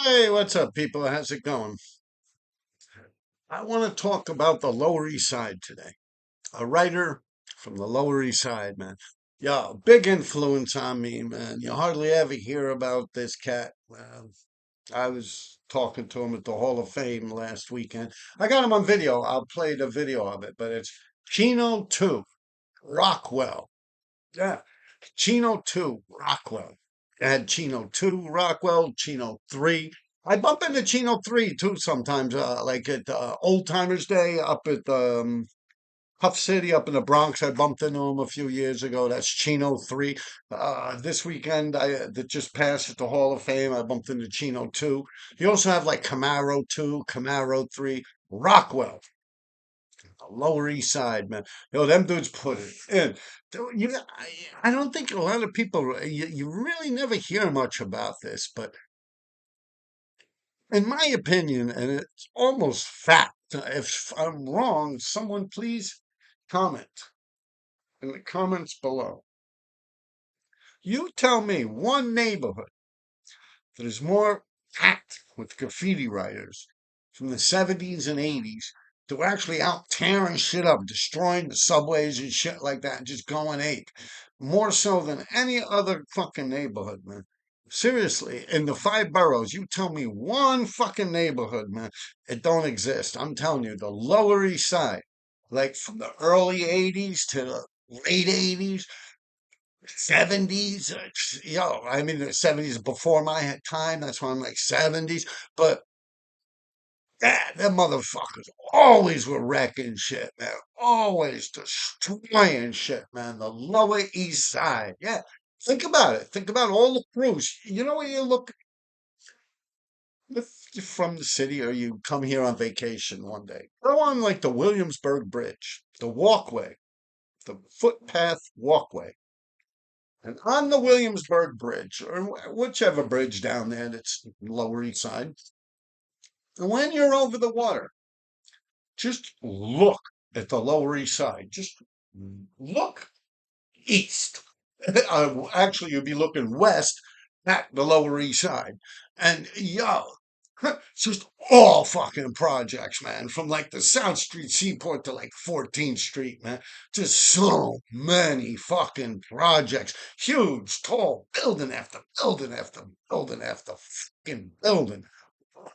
Hey, what's up, people? How's it going? I want to talk about the Lower East Side today. A writer from the Lower East Side, man. Yeah, big influence on me, man. You hardly ever hear about this cat. I was talking to him at the Hall of Fame last weekend. I got him on video. I'll play the video of it, but it's Chino2, Rockwell. Yeah, Chino2, Rockwell. I had Chino2, Rockwell, Chino3. I bump into Chino3 too sometimes, like at Old Timers Day up at Huff City up in the Bronx. I bumped into him a few years ago. That's Chino3. This weekend, that just passed at the Hall of Fame, I bumped into Chino2. You also have like Camaro 2, Camaro 3, Rockwell. Lower East Side, man. Yo, them dudes put it in. I don't think a lot of people, you really never hear much about this, but in my opinion, and it's almost fact, if I'm wrong, someone please comment in the comments below. You tell me one neighborhood that is more packed with graffiti writers from the 70s and 80s to actually out tearing shit up, destroying the subways and shit like that, and just going ape. More so than any other fucking neighborhood, man. Seriously, in the five boroughs, you tell me one fucking neighborhood, man. It don't exist. I'm telling you, the Lower East Side, like from the early 80s to the late 80s, 70s, yo, I mean, the 70s before my time. That's why I'm like 70s. But them motherfuckers always were wrecking shit, man. Always destroying shit, man. The Lower East Side. Yeah. Think about it. Think about all the crews. You know, when you look if you're from the city or you come here on vacation one day, go on like the Williamsburg Bridge, the walkway, the footpath walkway. And on the Williamsburg Bridge, or whichever bridge down there that's Lower East Side, and when you're over the water, just look at the Lower East Side. Just look east. Actually, you'd be looking west at the Lower East Side. And yo, it's just all fucking projects, man. From like the South Street Seaport to like 14th Street, man. Just so many fucking projects. Huge, tall building after building after building after fucking building.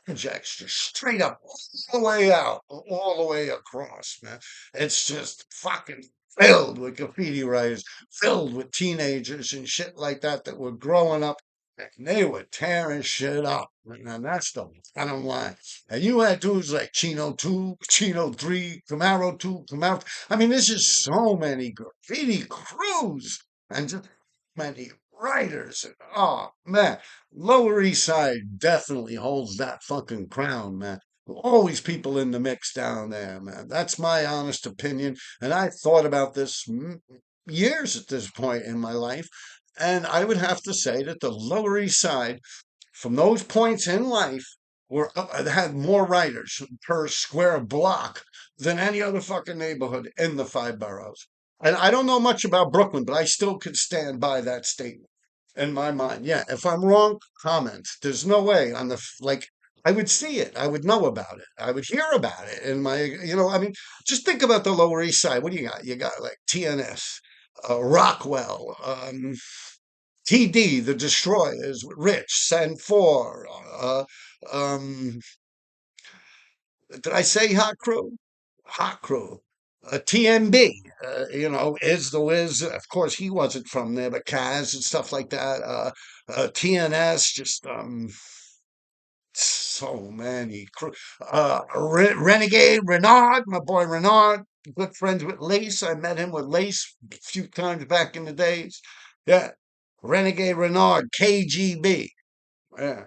Projects just straight up all the way out, all the way across, man. It's just fucking filled with graffiti writers, filled with teenagers and shit like that that were growing up and they were tearing shit up. And that's the bottom line. And you had dudes like Chino2, Chino3, Camaro 2, Camaro. I mean, this is so many graffiti crews and just many writers. And, oh, man. Lower East Side definitely holds that fucking crown, man. Always people in the mix down there, man. That's my honest opinion. And I thought about this years at this point in my life. And I would have to say that the Lower East Side, from those points in life, had more writers per square block than any other fucking neighborhood in the five boroughs. And I don't know much about Brooklyn, but I still could stand by that statement in my mind. Yeah, if I'm wrong, comment. There's no way on like I would see it. I would know about it. I would hear about it in my, I mean, just think about the Lower East Side. What do you got? You got like TNS, Rockwell, TD, the Destroyers, Rich, San Four. Um, did I say Hot Crew? Hot Crew. TMB, is the Wiz. Of course, he wasn't from there, but Kaz and stuff like that. TNS, just so many. Renegade, Renard, my boy Renard, good friends with Lace. I met him with Lace a few times back in the days. Yeah. Renegade Renard, KGB. Yeah.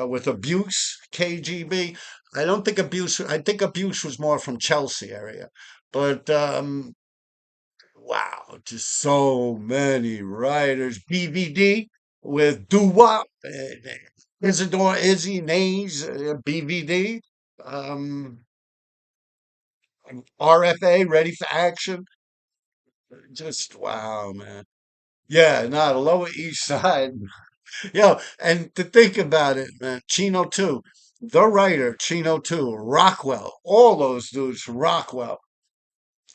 With Abuse, KGB. I don't think Abuse, I think Abuse was more from Chelsea area. But wow, just so many writers. BVD with Doo Wop, Isidore Izzy Nays, BVD. Um, RFA, Ready for Action. Just wow, man. Yeah, no, the Lower East Side. Yo, and to think about it, man, Chino 2, the writer, Chino 2, Rockwell, all those dudes from Rockwell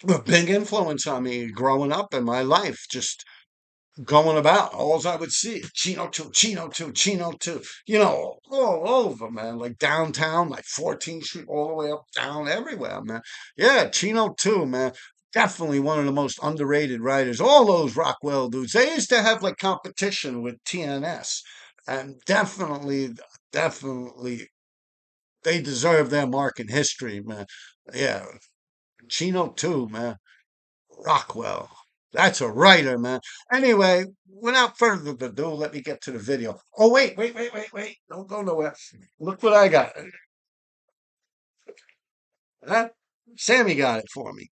were a big influence on me growing up in my life. Just going about. All I would see, Chino 2, Chino 2, Chino 2, all over, man. Like downtown, like 14th Street, all the way up, down, everywhere, man. Yeah, Chino 2, man. Definitely one of the most underrated writers. All those Rockwell dudes. They used to have like competition with TNS. And definitely, they deserve their mark in history, man. Yeah, Chino 2, man. Rockwell. That's a writer, man. Anyway, without further ado, let me get to the video. Oh, wait. Don't go nowhere. Look what I got. Huh? Sammy got it for me.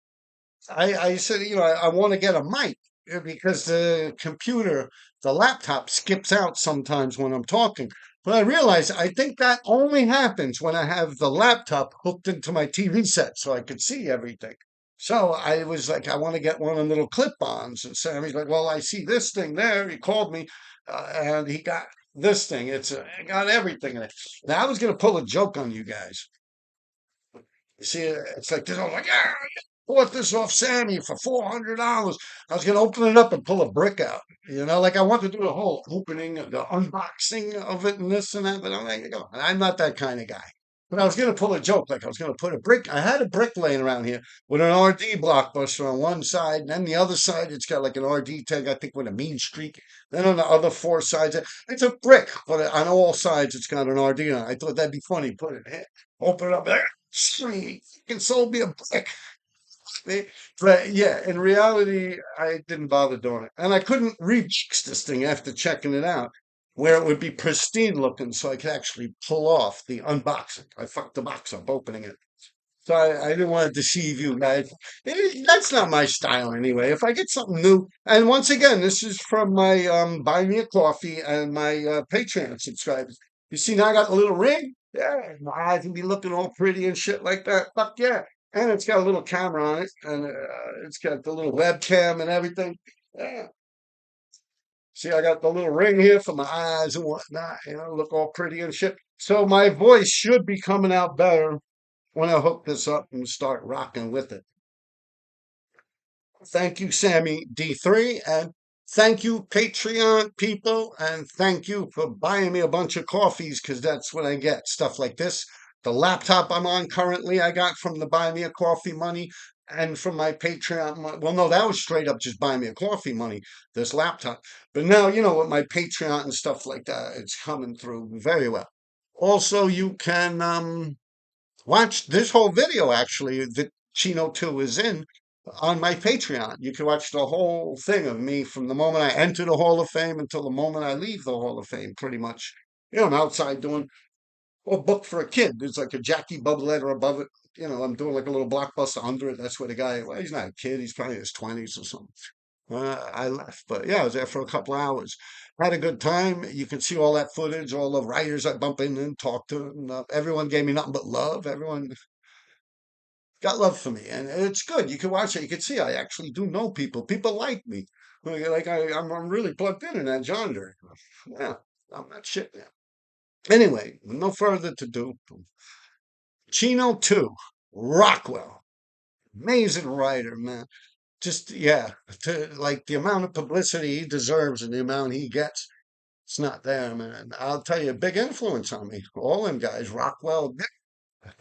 I said, I want to get a mic because the computer, the laptop skips out sometimes when I'm talking. But I realized I think that only happens when I have the laptop hooked into my TV set so I could see everything. So I was like, I want to get one of the little clip-ons. And Sammy's like, well, I see this thing there. He called me and he got this thing. It got everything in it. Now I was going to pull a joke on you guys. You see, it's like this. I was like, yeah, bought this off Sammy for $400. I was gonna open it up and pull a brick out. Like I want to do the whole opening, the unboxing of it, and this and that. But I'm like, I'm not that kind of guy. But I was gonna pull a joke, like I was gonna put a brick. I had a brick laying around here with an RD blockbuster on one side, and then the other side, it's got like an RD tag, I think, with a mean streak. Then on the other four sides, it's a brick, but on all sides, it's got an RD on it. I thought that'd be funny. Put it here, open it up there. Sweet, you can sold me a brick. But yeah, in reality, I didn't bother doing it. And I couldn't remix this thing after checking it out, where it would be pristine looking so I could actually pull off the unboxing. I fucked the box up opening it. So I didn't want to deceive you guys. That's not my style anyway. If I get something new, and once again, this is from my Buy Me a Coffee and my Patreon subscribers. You see, now I got the little ring. Yeah, my eyes can be looking all pretty and shit like that. Fuck yeah. And it's got a little camera on it, and it's got the little webcam and everything. Yeah. See, I got the little ring here for my eyes and whatnot. Look all pretty and shit. So my voice should be coming out better when I hook this up and start rocking with it. Thank you, Sammy D3, and thank you, Patreon people, and thank you for buying me a bunch of coffees because that's what I get. Stuff like this. The laptop I'm on currently, I got from the Buy Me a Coffee money and from my Patreon. Well, no, that was straight up just Buy Me a Coffee money, this laptop. But now, with my Patreon and stuff like that, it's coming through very well. Also, you can watch this whole video actually that Chino 2 is in on my Patreon. You can watch the whole thing of me from the moment I enter the Hall of Fame until the moment I leave the Hall of Fame, pretty much. I'm outside doing a book for a kid. There's like a Jackie Bub letter above it. I'm doing like a little blockbuster under it. That's where the guy, well, he's not a kid. He's probably in his 20s or something. I left, but yeah, I was there for a couple hours. Had a good time. You can see all that footage, all the writers I bump in and talk to. And, everyone gave me nothing but love. Everyone got love for me, and it's good. You can watch it. You can see I actually do know people. People like me. I'm really plugged in that genre. Yeah, I'm not shit now. Anyway, no further to do. Chino 2, Rockwell, amazing writer, man. Just yeah, like the amount of publicity he deserves and the amount he gets, it's not there, man. I'll tell you, a big influence on me. All them guys, Rockwell,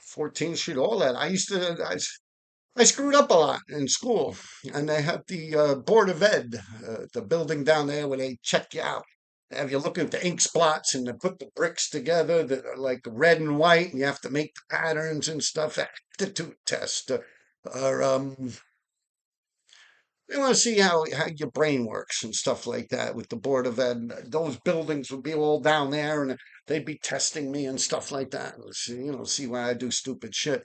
14th Street, all that. I screwed up a lot in school, and they had the Board of Ed, the building down there where they check you out. Have you looking at the ink spots and they put the bricks together that are like red and white, and you have to make the patterns and stuff. Aptitude test, or they want to see how your brain works and stuff like that with the Board of Ed. Those buildings would be all down there, and they'd be testing me and stuff like that. See why I do stupid shit.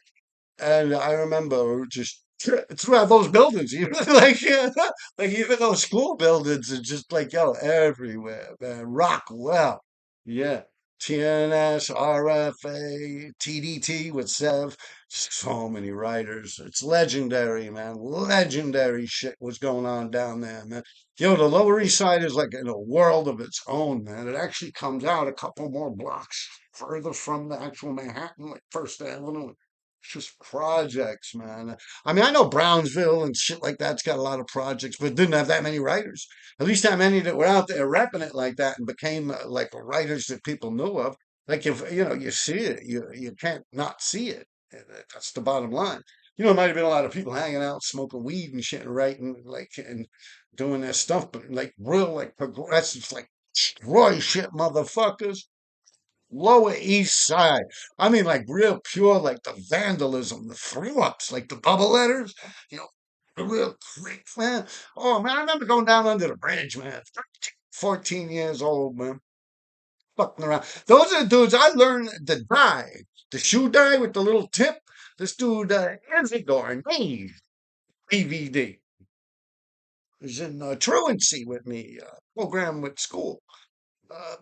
And I remember just throughout those buildings, even like yeah, like even those school buildings are just like everywhere, man. Rockwell, yeah. TNS, RFA, TDT with Sev. So many writers. It's legendary, man. Legendary shit was going on down there, man. Yo, the Lower East Side is like in a world of its own, man. It actually comes out a couple more blocks further from the actual Manhattan, like First Avenue. It's just projects, man. I mean, I know Brownsville and shit like that's got a lot of projects, but it didn't have that many writers. At least that many that were out there repping it like that and became like writers that people knew of. Like if you see it, you can't not see it. That's the bottom line. There might have been a lot of people hanging out, smoking weed and shit, and writing like and doing their stuff, but like real like progressive, like destroy shit, motherfuckers. Lower East Side. I mean, like real pure, like the vandalism, the throw ups, like the double letters, you know, the real quick, man. Oh, man, I remember going down under the bridge, man. 13, 14 years old, man. Fucking around. Those are the dudes I learned the dye, the shoe dye with the little tip. This dude, Isidore, me, DVD, was in truancy with me, program with school. Uh,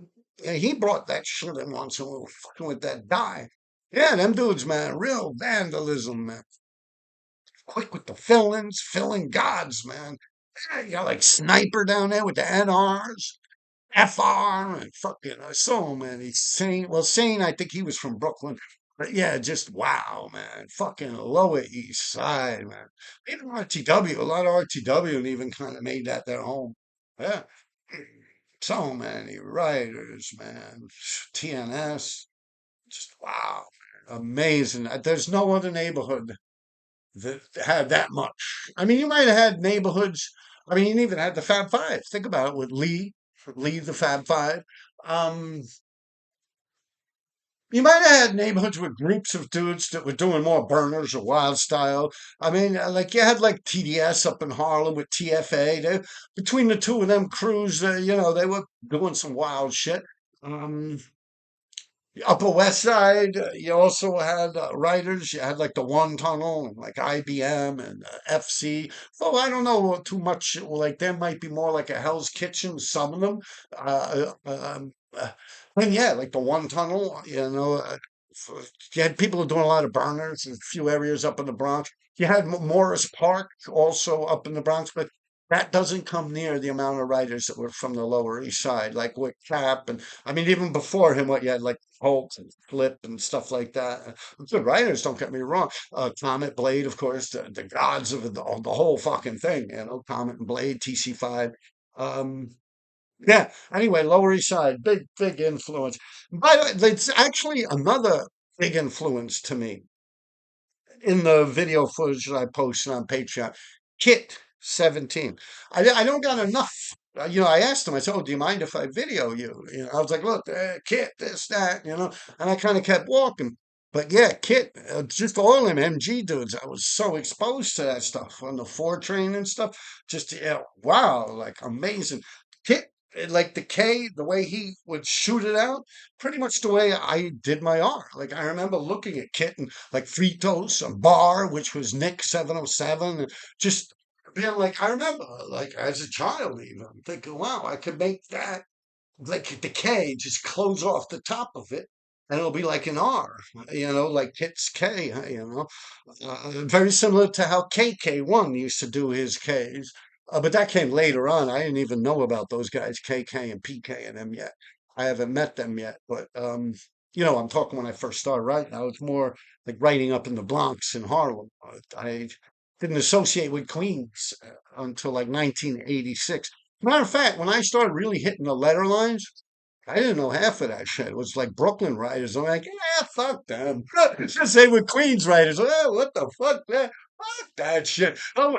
yeah, he brought that shit in once and we were fucking with that dye. Yeah, them dudes, man, real vandalism, man. Quick with the fillings, filling gods, man. Yeah, you got like Sniper down there with the NRs, FR, and fucking so many. Sane, I think he was from Brooklyn. But yeah, just wow, man. Fucking Lower East Side, man. Even RTW, a lot of RTW and even kind of made that their home. Yeah. So many writers, man. TNS, just wow, man. Amazing. There's no other neighborhood that had that much. I mean, you might have had neighborhoods. I mean, you even had the Fab Five. Think about it with Lee the Fab Five. Um, you might have had neighborhoods with groups of dudes that were doing more burners or wild style. I mean, like you had like TDS up in Harlem with TFA. Between the two of them crews, they were doing some wild shit. Um, Upper West Side, you also had writers. You had like the One Tunnel and like IBM and FC. So I don't know too much. Like there might be more like a Hell's Kitchen. Some of them, and yeah, like the One Tunnel. You had people doing a lot of burners in a few areas up in the Bronx. You had Morris Park also up in the Bronx, but that doesn't come near the amount of writers that were from the Lower East Side, like with Cap and I mean even before him, what you had like Holt and Flip and stuff like that. Good writers, don't get me wrong. Comet, Blade, of course, the gods of the whole fucking thing. Comet and Blade, TC5. Um, yeah. Anyway, Lower East Side, big influence. By the way, it's actually another big influence to me in the video footage that I posted on Patreon. Kit 17. I don't got enough. I asked him, I said, "Oh, do you mind if I video you?" I was like, "Look, Kit, this, that, and I kind of kept walking. But yeah, Kit, just all them MG dudes. I was so exposed to that stuff on the 4 train and stuff. Just, yeah, wow, like amazing. Kit, like the K, the way he would shoot it out, pretty much the way I did my R. Like I remember looking at Kit and like Fritos, a bar, which was Nick 707, and just being like, I remember, like as a child, even thinking, wow, I could make that like the K, just close off the top of it, and it'll be like an R, like Kit's K, very similar to how KK1 used to do his Ks. But that came later on. I didn't even know about those guys, KK and PK and them yet. I haven't met them yet, but I'm talking when I first started writing. I was more like writing up in the Bronx in Harlem. I didn't associate with Queens until like 1986. Matter of fact, when I started really hitting the letter lines, I didn't know half of that shit. It was like Brooklyn writers. I'm like, yeah, fuck them. Just say with Queens writers. Oh, what the fuck, man? Fuck that shit. Oh,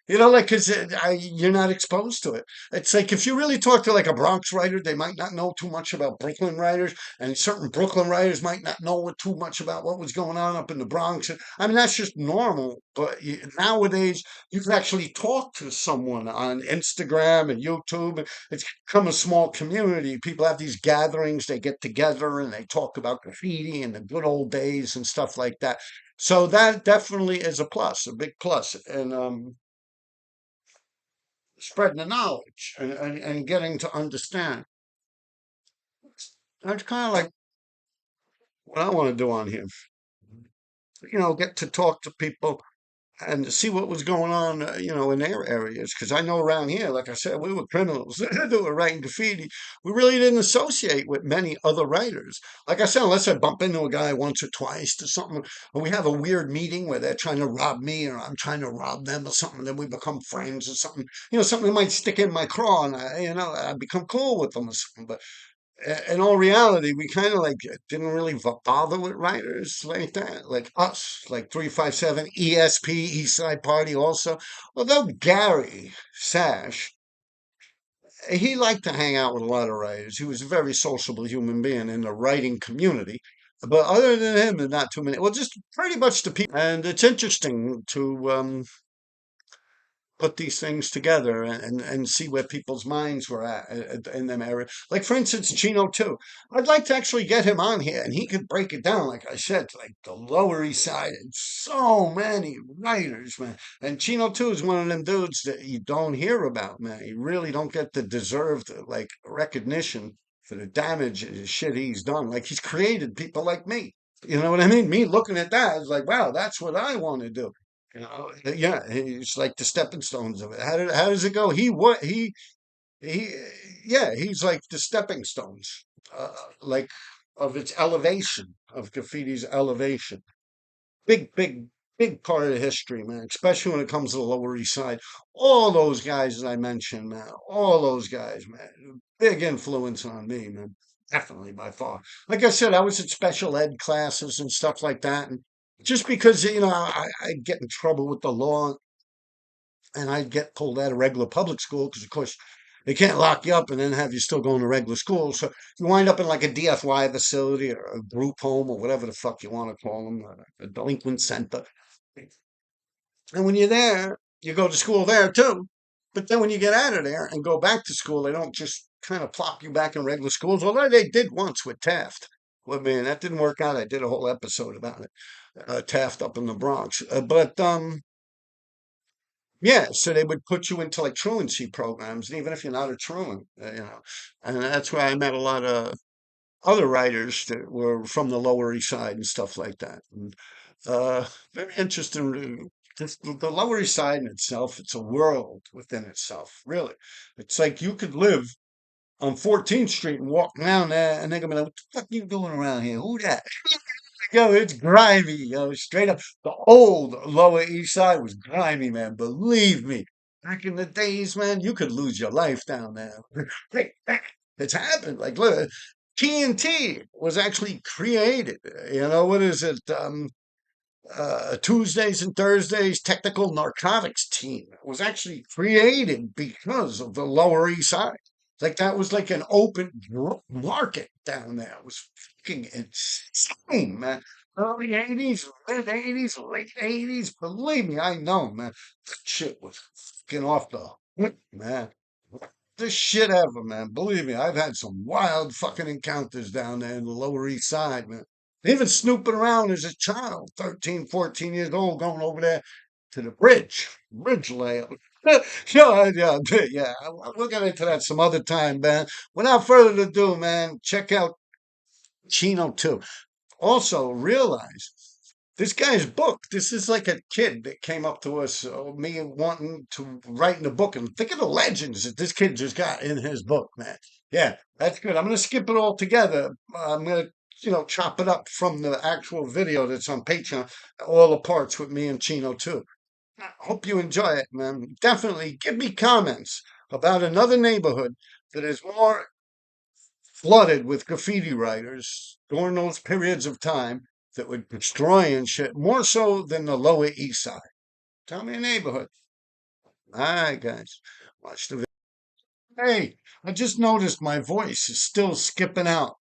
like, because you're not exposed to it. It's like if you really talk to like a Bronx writer, they might not know too much about Brooklyn writers, and certain Brooklyn writers might not know too much about what was going on up in the Bronx. I mean, that's just normal. But nowadays, you can actually talk to someone on Instagram and YouTube. It's become a small community. People have these gatherings, they get together and they talk about graffiti and the good old days and stuff like that. So that definitely is a plus, a big plus. And spreading the knowledge and getting to understand. That's kind of like what I want to do on here, get to talk to people and see what was going on, in their areas. Because I know around here, like I said, we were criminals that were writing graffiti. We really didn't associate with many other writers. Like I said, unless I bump into a guy once or twice to something, or we have a weird meeting where they're trying to rob me or I'm trying to rob them or something, then we become friends or something. Something that might stick in my craw and I become cool with them or something. But in all reality, we kind of like didn't really bother with writers like that, like us, like 357 ESP, East Side Party also. Although Gary Sash, he liked to hang out with a lot of writers. He was a very sociable human being in the writing community. But other than him, there's not too many. Well, just pretty much the people. And it's interesting to put these things together and see where people's minds were at in them area. Like for instance, Chino 2. I'd like to actually get him on here and he could break it down, like I said, like the Lower East Side and so many writers, man. And Chino 2 is one of them dudes that you don't hear about, man. You really don't get the deserved like recognition for the damage and shit he's done. Like he's created people like me. You know what I mean? Me looking at that is like, wow, that's what I want to do. Yeah, it's like the stepping stones of it. How does it go? He yeah, he's like the stepping stones, like of its elevation, of graffiti's elevation. Big part of the history, man. Especially when it comes to the Lower East Side. All those guys that I mentioned, man. All those guys, man. Big influence on me, man. Definitely by far. Like I said, I was in special ed classes and stuff like that, and just because I'd get in trouble with the law and I'd get pulled out of regular public school because, of course, they can't lock you up and then have you still going to regular school. So you wind up in like a DFY facility or a group home or whatever the fuck you want to call them, a delinquent center. And when you're there, you go to school there too. But then when you get out of there and go back to school, they don't just kind of plop you back in regular schools. Although they did once with Taft. Well, man, that didn't work out. I did a whole episode about it. Taft up in the Bronx. But yeah, so they would put you into like truancy programs, and even if you're not a truant, and that's where I met a lot of other writers that were from the Lower East Side and stuff like that. And, very interesting. Just the Lower East Side in itself, it's a world within itself, really. It's like you could live on 14th Street and walk down there, and they're gonna be like, "What the fuck are you doing around here? Who that?" Yo, it's grimy, straight up. The old Lower East Side was grimy, man. Believe me. Back in the days, man, you could lose your life down there. It's happened. Like, look, TNT was actually created. What is it? Tuesdays and Thursdays Technical Narcotics Team was actually created because of the Lower East Side. Like that was like an open market down there. It was fucking insane, man. Early 80s, mid 80s, late 80s. Believe me, I know, man. That shit was fucking off the hook, man. This shit ever, man. Believe me, I've had some wild fucking encounters down there in the Lower East Side, man. Even snooping around as a child, 13, 14 years old, going over there to the bridge layout. Yeah, yeah. We'll get into that some other time, man. Without further ado, man, check out Chino 2. Also, realize this guy's book. This is like a kid that came up to us, me wanting to write in a book, and think of the legends that this kid just got in his book, man. Yeah, that's good. I'm gonna skip it all together. I'm gonna, chop it up from the actual video that's on Patreon, all the parts with me and Chino 2. I hope you enjoy it, man. Definitely give me comments about another neighborhood that is more flooded with graffiti writers during those periods of time that were destroying shit more so than the Lower East Side. Tell me a neighborhood. All right, guys, watch the video. Hey, I just noticed my voice is still skipping out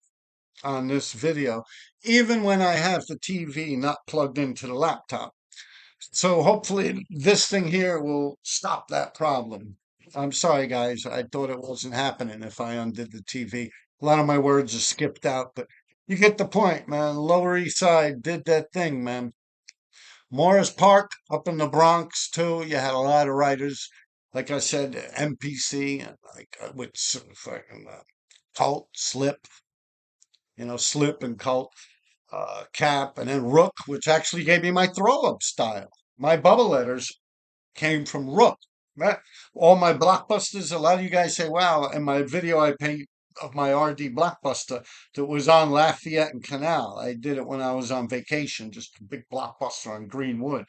on this video, even when I have the TV not plugged into the laptop. So hopefully this thing here will stop that problem. I'm sorry, guys. I thought it wasn't happening if I undid the TV. A lot of my words are skipped out, but you get the point, man. Lower East Side did that thing, man. Morris Park up in the Bronx too. You had a lot of writers, like I said, MPC, like with fucking Cult, Slip, Slip and Cult. cap, and then ROC, which actually gave me my throw up style. My bubble letters came from ROC. Right? All my blockbusters, a lot of you guys say, wow, in my video I paint of my RD blockbuster that was on Lafayette and Canal. I did it when I was on vacation, just a big blockbuster on green wood.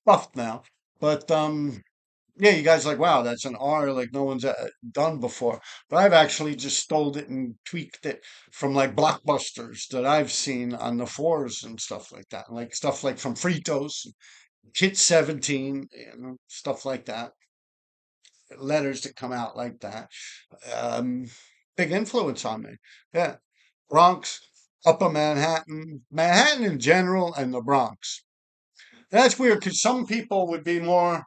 Buffed now. But yeah, you guys are like, wow, that's an R like no one's done before. But I've actually just stole it and tweaked it from like blockbusters that I've seen on the fours and stuff like that. Like stuff like from Fritos, Kit 17, stuff like that. Letters that come out like that. Um, Big influence on me. Yeah. Bronx, Upper Manhattan, Manhattan in general, and the Bronx. That's weird because some people would be more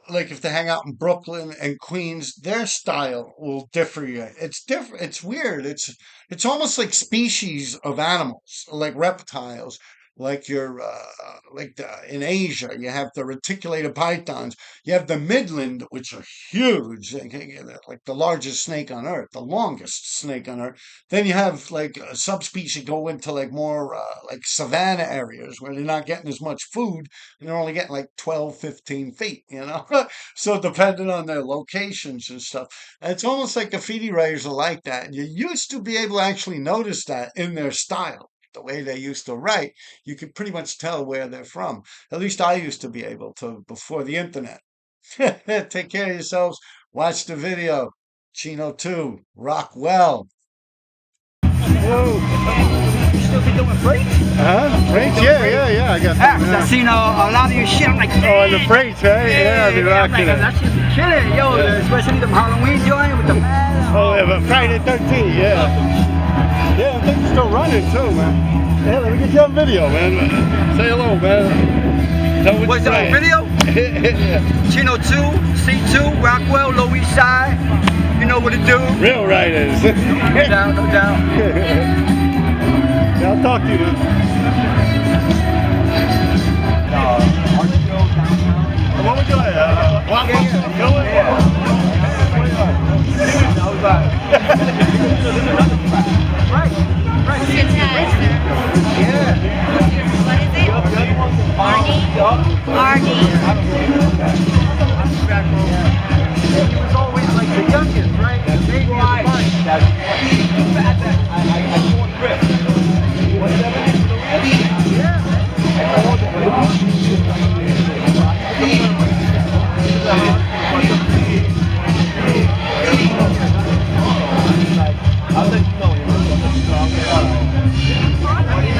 like if they hang out in Brooklyn and Queens, their style will differ. It's different. It's weird. It's almost like species of animals, like reptiles. Like in Asia, you have the reticulated pythons. You have the midland, which are huge, like the largest snake on earth, the longest snake on earth. Then you have like a subspecies go into like more like savanna areas where they're not getting as much food and they're only getting like 12, 15 feet, So depending on their locations and stuff. And it's almost like graffiti writers are like that. And you used to be able to actually notice that in their style, the way they used to write. You could pretty much tell where they're from. At least I used to be able to before the internet. Take care of yourselves. Watch the video. CHINO2, rock well. Whoa. You still be doing freight? Freights? Yeah. I got that. I've seen a lot of your shit. I'm like, oh, and the freights, right? Yeah, I'll be rocking it. That shit's killing, yo. Especially the Halloween joint with the man. Oh, yeah, but Friday 13th, yeah. Yeah, I think it's still running too, man. Yeah, let me get you on video, man. Say hello, man. What's that, video? Yeah. CHINO2, C2, Rockwell, Low East Side. You know what to do. Real writers. No doubt. Yeah, I'll talk to you, man. What we doing? Right. What's your tag, sir? Yeah. What is it? RD? He was always like the youngest, right? Maybe right. I fought Griff. Yeah. I'll let you know.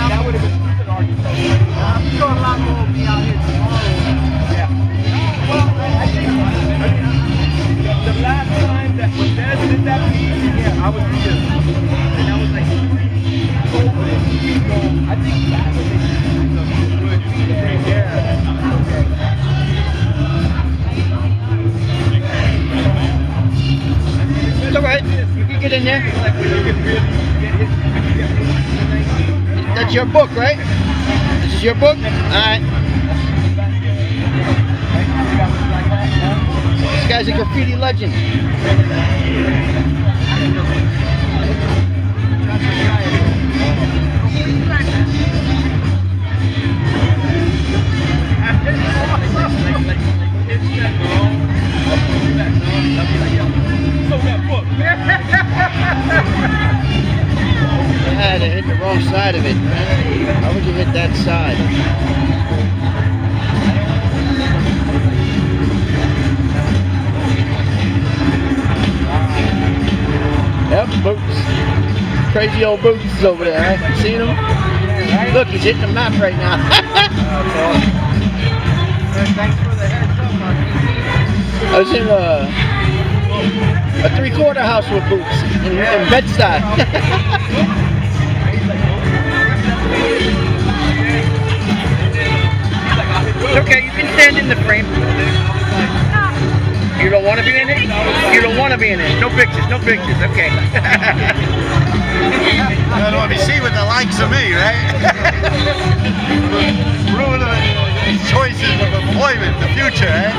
That would have been a good argument. I'm sure a lot more will be out here tomorrow. Yeah. Well, I think the last time that when Des did that piece, yeah, I was here. And I was like, so I think that was a good thing. Yeah. It's alright. You can get in there. That's your book, right? This is your book? Alright. This guy's a graffiti legend. You had to hit the wrong side of it, man. How would you hit that side? Yep, boots. Crazy old boots over there, huh? Seen him? Right. Look, he's hitting the map right now. Thanks for the heads up, Mark. I was in a three-quarter house with boots in Bed-Stuy. It's okay, you can stand in the frame. You don't want to be in it? You don't want to be in it. No pictures, okay. You don't want to be seen with the likes of me, right? Ruin the choices of employment in the future, eh?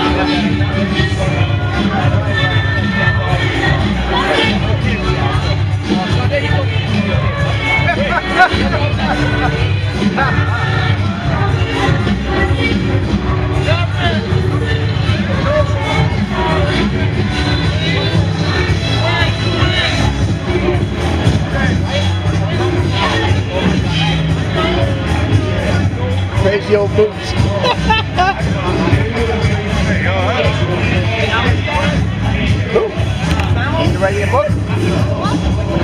lazy old boots. Cool. You writing a book? You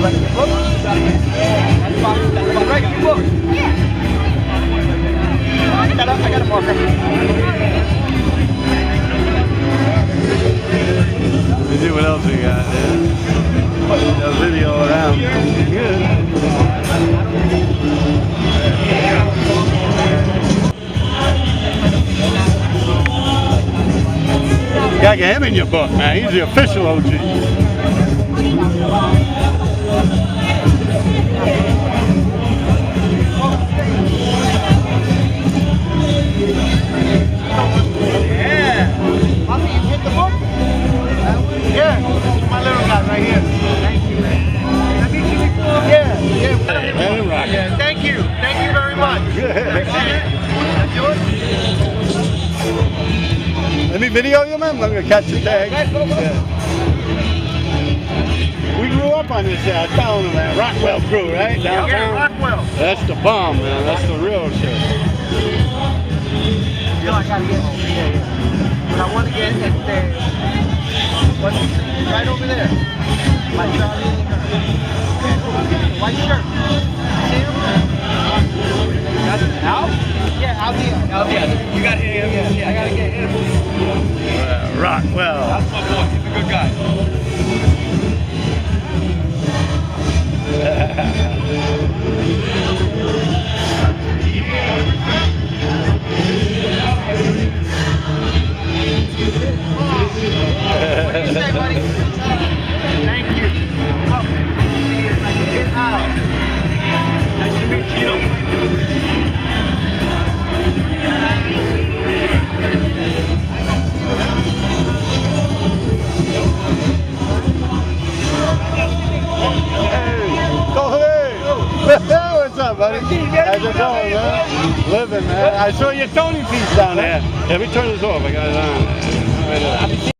writing a book? You writing a book? I got a marker. Let me see what else we got. Yeah. A video around. Good. Gotta get him in your book, man. He's the official OG. Let me video you, man. I'm gonna catch the tag. Yeah. We grew up on this town, man. Rockwell crew, right? Downtown. Yeah, Rockwell. That's the bomb, man. That's the real shit. I gotta get. But I want to get at what's right over there. My Charlie. White shirt. See him? Al? Yeah, Al Diaz. You got him. Yeah, I gotta get him. Rockwell. That's my boy. He's a good guy. What do you say, buddy? Thank you. Come. Get out. Nice to meet you. What's up, buddy? How's it going, man? Living, man. I saw your Tony piece down there. Let me turn this off. I got it on.